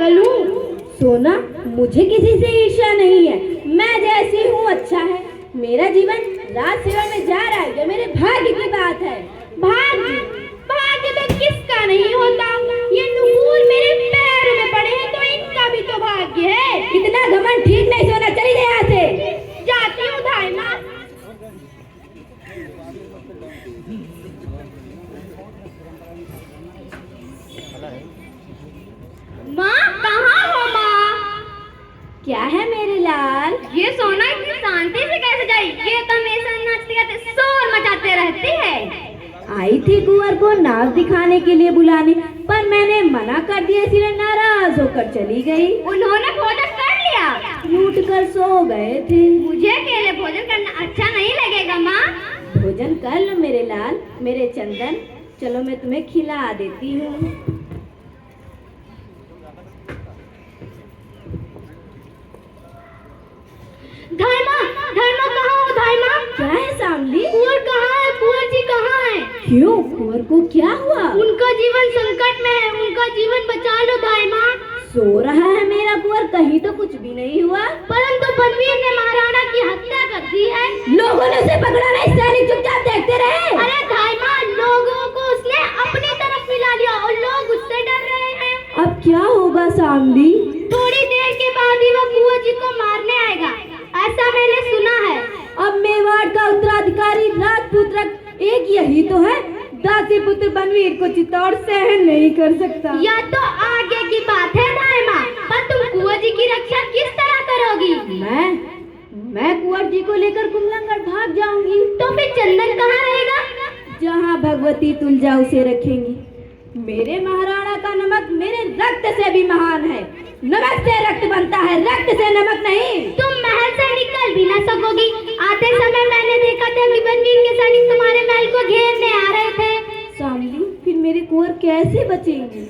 पागल हूँ? सोना, मुझे किसी से ईर्ष्या नहीं है, मैं जैसी हूँ अच्छा है। मेरा जीवन राज सेवा में जा रहा है, ये मेरे भाग्य की बात है। भाग्य? भाग्य तो किसका नहीं होता। ये नुपुर मेरे पैर में पड़े हैं तो इनका भी तो भाग्य है। इतना घमंड ठीक नहीं। सोना, चली गई यहाँ से। जाती हूँ धाई माँ। माँ, कहाँ हो माँ? क्या है मेरे लाल? ये सोना इतनी शांति से कैसे गई? ये तो हमेशा नाचते गाते शोर मचाते रहती है। आई थी कुंवर को नाच दिखाने के लिए बुलाने, पर मैंने मना कर दिया, इसलिए नाराज होकर चली गई। उन्होंने भोजन कर लिया? लूट कर सो गए थे। मुझे अकेले भोजन करना अच्छा नहीं लगेगा माँ। भोजन कर लो मेरे लाल, मेरे चंदन। चलो मैं तुम्हें खिला देती हूँ। कहाँ हो धाइमा? क्या है शामली? कुंवर कहाँ है? कुंवर जी कहाँ है? क्यों, कुंवर को क्या हुआ? उनका जीवन संकट में है, उनका जीवन बचा लो धाइमा। सो रहा है मेरा कुंवर, कहीं तो कुछ भी नहीं हुआ। परंतु बनवीर ने महाराणा की हत्या कर दी है। लोगों ने उसे पकड़ा नहीं, सैनिक चुपचाप देखते रहे। अरे धाइमा, लोगों को उसने अपनी तरफ मिला लिया और लोग उससे डर रहे हैं। अब क्या होगा शामली? थोड़ी देर के बाद ही वो कुंवर जी को मारने आएगा, ऐसा मैंने सुना है। अब मेवाड़ का उत्तराधिकारी राजपूत एक यही तो है। दासी पुत्र बनवीर को चित्तौड़ सहन नहीं कर सकता। यह तो आगे की बात है दाइमा, पर तुम कुंवर जी की रक्षा किस तरह करोगी? मैं कुंवर जी को लेकर कुमलंगड़ भाग जाऊंगी। तो फिर चंदन कहाँ रहेगा? जहाँ भगवती तुलजा उसे रखेंगी। मेरे महाराणा का नमक मेरे रक्त से भी महान है। नमक से रक्त बनता है, रक्त से नमक नहीं। तुम महल से निकल भी न सकोगी। आते समय मैंने देखा था कि बनवीर के सैनिक तुम्हारे महल को घेरने आ रहे थे। शामली, फिर मेरे कुंवर कैसे बचेंगे?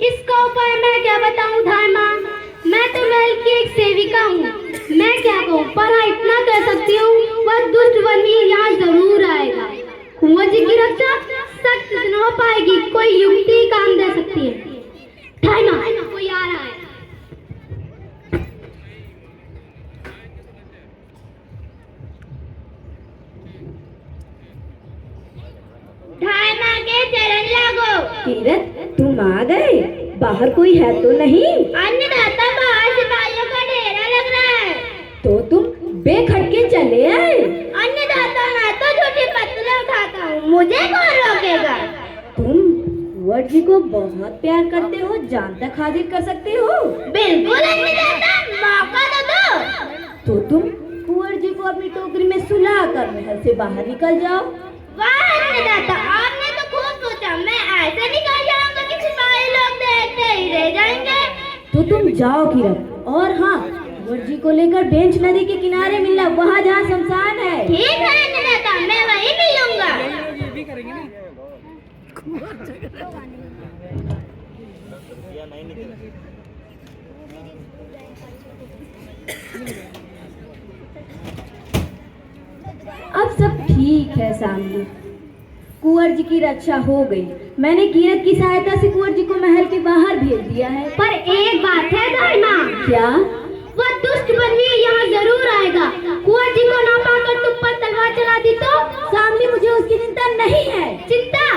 इसका उपाय मैं क्या बताऊं धाइमा? मैं तो महल की एक सेविका हूँ, मैं क्या कहूँ, पर हाँ इतना कह सकती हूँ, वह दुष्ट बनवीर यहाँ जरूर आएगा। कुंवर जी की रक्षा सख्त न हो पाएगी, कोई युक्ति काम दे सकती है। धाइमा, कोई आ रहा है। धाइमा के चरण लागो। कीरत, तुम आ गए? बाहर कोई है तो नहीं? अन्नदाता, बाहर सिपाहियों का डेरा लग रहा है। तो तुम बेखटके चले आए? अन्नदाता, मैं तो झूठी पत्थर उठाता हूँ, मुझे कौन रोकेगा? तुम कुंवर जी को बहुत प्यार करते हो, जान तक हाजिर कर सकते हो। बिल्कुल अन्नदाता, मौका तो तुम कुंवर जी को अपनी टोकरी में सुला कर महल से बाहर निकल जाओ। वाह अन्नदाता, आपने तो खूब सोचा। मैं ऐसे निकल जाऊंगा कि सिपाही लोग देखते ही रह जाएंगे। तो तुम जाओ किरण, और हाँ, कुंवर जी को लेकर बेंच नदी के किनारे मिलना, वहाँ जहाँ शमशान है। ठीक है अन्नदाता, मैं वहीं मिलूंगा। अब सब ठीक है शामली, कुंवर जी की रक्षा हो गई। मैंने कीरत की सहायता से कुंवर जी को महल के बाहर भेज दिया है। पर एक बात है दाइमा। क्या? वह दुष्ट बनवीर यहाँ जरूर आएगा। कुंवर जी को ना पाकर तुम पर तलवार चला दी तो? शामली, मुझे उसकी चिंता नहीं है। चिंता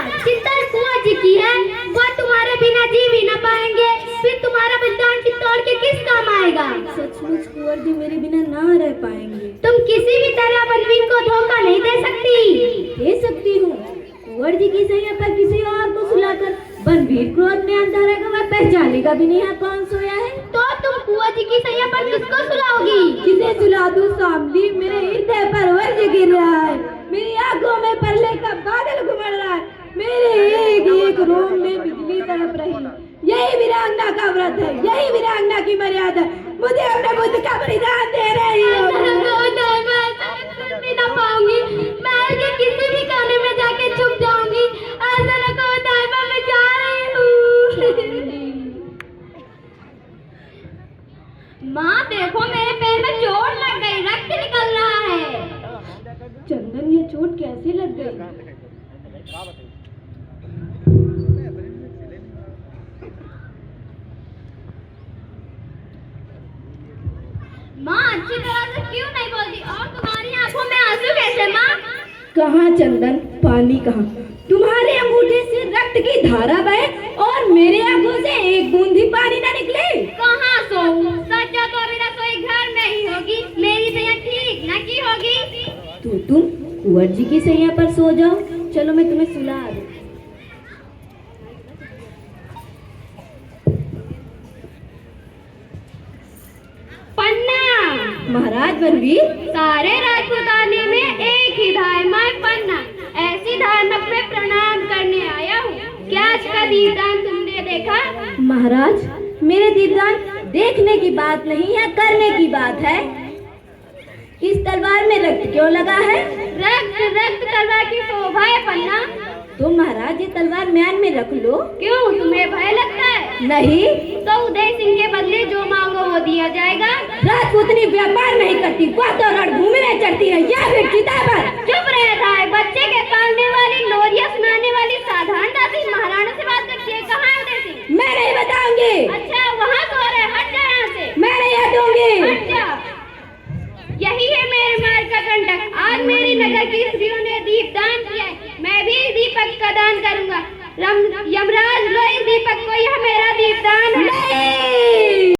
कुंवर जी की है। वह तुम्हारे बिना जी भी न पाएंगे, फिर तुम्हारा बलिदान चित्तौड़ के किस काम आएगा? सचमुच कुंवर जी मेरे बिना ना रह पाएंगे। तुम किसी भी तरह बनवीर को धोखा नहीं दे सकती। दे सकती हूँ। कुंवर जी की सैया पर किसी और को सुलाकर बनवीर क्रोध में अंधा रहेगा, वह पहचानेगा भी नहीं है कौन सोया है। तो तुम कुंवर जी की सैया पर किसको सुलाओगी? किसे सुला दूं शामली? मेरे हृदय पर वर्ष गिर रहा है, मेरी आंखों में परले का बादल घुमड़ रहा है, मेरे एक एक रोम में बिजली तड़प रही। यही वीरांगना का व्रत है, यही वीरांगना की मर्यादा। मुझे अपने बुद्ध का बलिदान दे रही हो। नहीं ना पाऊंगी, मैं किसी भी खाने में जाके छुप जाऊंगी। ऐसा न कहो दाइमा, मैं जा रही हूँ। माँ देखो, मेरे पैर में चोट लग गई, रक्त निकल रहा है। चंदन, ये चोट कैसे लग गई? अच्छी तरह से क्यों नहीं बोलती? और तुम्हारी आंखों में आंसू कैसे माँ? कहाँ चंदन, पानी कहाँ? तुम्हारे अंगूठे से रक्त की धारा बहे और मेरे आंखों से एक बूंद भी पानी न निकले। कहाँ सोऊं? सच्चा तो अभी रसोई घर में ही होगी। मेरी सैया ठीक न की होगी। तो तुम कुंवर जी की सैया पर सो जाओ। चलो मैं तुम्हें सुला दूं। पन्ना महाराज बलवीर, सारे राजपुताने में एक ही धाय मैं पन्ना, ऐसी धानक में प्रणाम करने आया हूँ। क्या आज का दीपदान तुमने देखा? महाराज मेरे दीपदान देखने की बात नहीं है, करने की बात है। इस तलवार में रक्त क्यों लगा है? रक्त रक्त तलवार की शोभा है पन्ना। तो महाराज ये तलवार म्यान में रख लो। क्यों, तुम्हें भय लगता है? नहीं। तो उदय सिंह के बदले जो मांगो वो दिया जाएगा। राजपूतनी व्यापार नहीं करती, वह तो रणभूमि में चढ़ती है या फिर चिता पर। चुप रहता है, बच्चे के पालने वाली, लोरिया सुनाने वाली साधारण दासी महाराणा से बात करती है। कहाँ है उदय सिंह? मैं नहीं बताऊंगी। अच्छा वहाँ तो है, हट जा यहाँ से। मैं नहीं हटूंगी। हट जा। यही है मेरे मार्ग का कंटक। आज मेरी नगर की स्त्रियों ने दीपदान किया है, मैं भी दीपक का दान करूंगा। यमराज लो इस दीपक को, यह मेरा दीपदान है। नहीं।